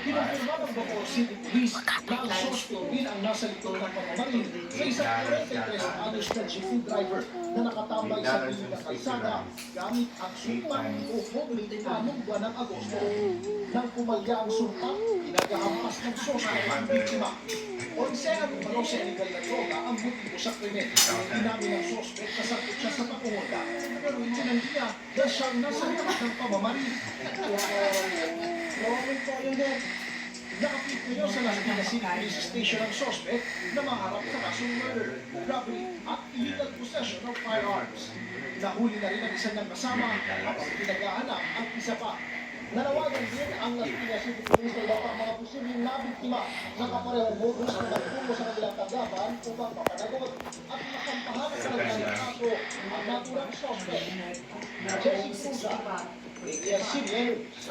Kinumpirma ng Bacoor City Police na ang suspect ang nasa likod ng pagmamaril sa isang 43 anyos na jeepney driver na nakatambay sa piling ng kalsada gamit ang sumpa o homemade anong buwan ng Agosto. Nang pumalya ang sumpa, pinagahampas ng suspect ang biktima. Onse ang umano sa illegal na droga ang motibo sa krimen. Inamin ng suspect na sakit siya sa pangunguda, pero itinanggi niya na siyang nasa likod ng pamamaril. Nakapit ngayon sa Las Piñas City Police Station ang suspect na maharap sa kasong murder, robbery at illegal possession of firearms. Nahuli na rin ang isang kasama at pinag-aanap ang isa pa. Nanawagan din ang Las Piñas City Police na baka mga posibleng nabiktima na kaparehong modus na magtungo sa kanilang tanggapan upang mapanagot at makampahan sa kanilang kaso ang naturang suspect. Jessica Souza, ABS-CBN News.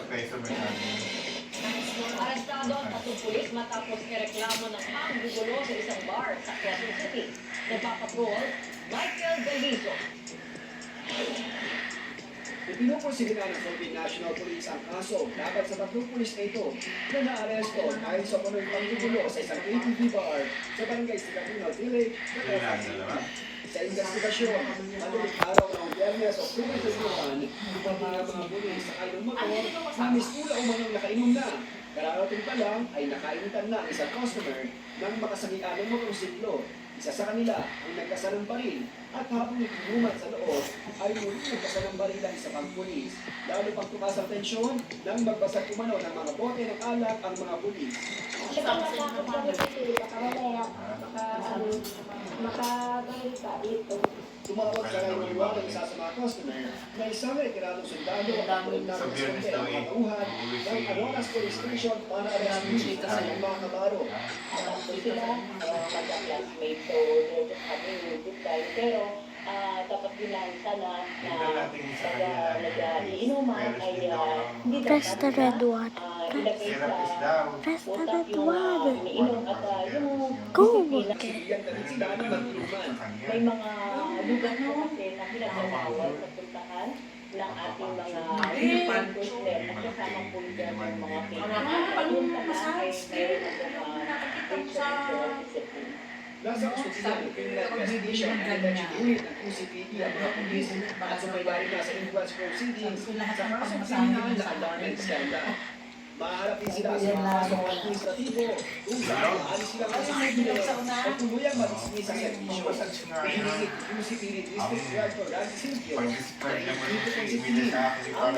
Arestado ang tatlong pulis matapos ireklamo ng panggugulo sa isang bar sa Quezon City. Nagpapatrol, Michael Belizo. Ipinupursige ng Philippine National Police ang kaso laban sa tatlong pulis na ito na naaresto dahil sa panoy panggugulo sa isang ATV bar sa barangay Sigapino Village na Quezon City. Sa investigasyon, madaling araw ng Biyernes o October 21, mga pulis sa kanyang motor na mismula umanong nakainom na. Kararating pa lang ay nakainitan na ang isang customer ng makasagian ng motorsiklo. Isa sa kanila ang nagkasalang baril at habang ikinuman sa loob ay muli nagkasalang baril ang isa pang pulis. Lalo pang tumas ang tensyon nang magbasag umano ng mga bote ng alak ang mga pulis. Makagalit ka dito. Tumawag sa ngayon ng isa sa mga customer na isang retiradong sundalo ang responde ang mga tauhan ng Aronas Police Station para arrestin ang mga kabaro. Sila, magka-classmate, so medyo kami music tayo. Pero dapat bilang sana na pag nag-iinuman ay hindi Press the red dapat one. ilagay sa Press the utak red yung one. iniinom at yung Go, disiplina. okay. Bigyan ka rin sila ng magtulungan. May mga lugar po kasi na pinagbabawal sa puntahan ng ating mga enforcement at kasama po dyan ang mga yung tanan ay mayroon ng facial discipline. Nasa ospital ng criminal investigation at detention unit ng QCPD ang mga pulis at sumaybay na sa influence proceedings sa kasong sinahan na alarming scandal. Maharap din sila sa mga kasong administratibo kung saan maalis sila kasi at tuluyang madismiss ang servisyo. Pinilit QCPD District Director Randy Silvio na dito kong si Pili ang